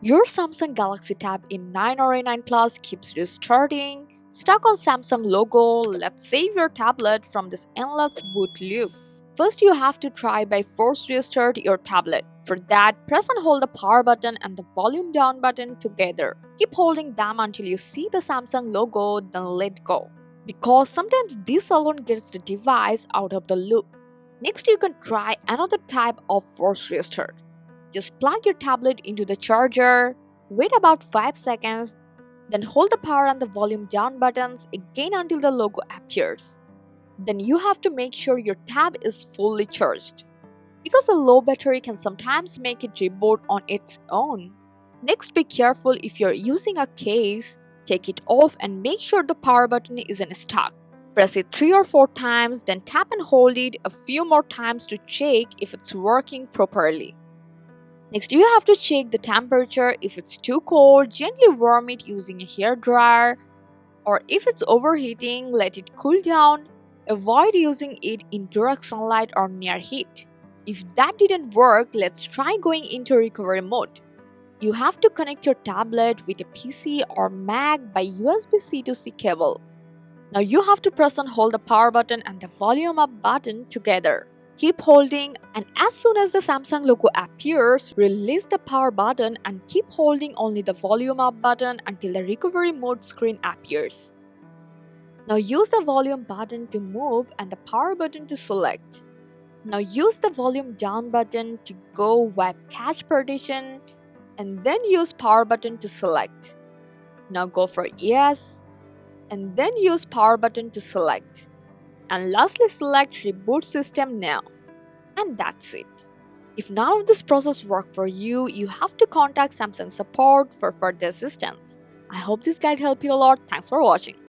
Your Samsung Galaxy Tab A9 or A9 Plus keeps restarting. Stuck on Samsung logo, let's save your tablet from this endless boot loop. First, you have to try by force restart your tablet. For that, press and hold the power button and the volume down button together. Keep holding them until you see the Samsung logo, then let go. Because sometimes this alone gets the device out of the loop. Next, you can try another type of force restart. Just plug your tablet into the charger, wait about 5 seconds, then hold the power and the volume down buttons again until the logo appears. Then you have to make sure your tab is fully charged, because a low battery can sometimes make it reboot on its own. Next, be careful if you're using a case, take it off and make sure the power button isn't stuck. Press it 3 or 4 times, then tap and hold it a few more times to check if it's working properly. Next, you have to check the temperature. If it's too cold, gently warm it using a hair dryer, or if it's overheating, let it cool down. Avoid using it in direct sunlight or near heat. If that didn't work, let's try going into recovery mode. You have to connect your tablet with a PC or Mac by USB-C to C cable. Now you have to press and hold the power button and the volume up button together. Keep holding, and as soon as the Samsung logo appears, release the power button and keep holding only the volume up button until the recovery mode screen appears. Now use the volume button to move and the power button to select. Now use the volume down button to go wipe cache partition, and then use power button to select. Now go for yes, and then use power button to select. And lastly, select reboot system now. And that's it. If none of this process worked for you, you have to contact Samsung support for further assistance. I hope this guide helped you a lot. Thanks for watching.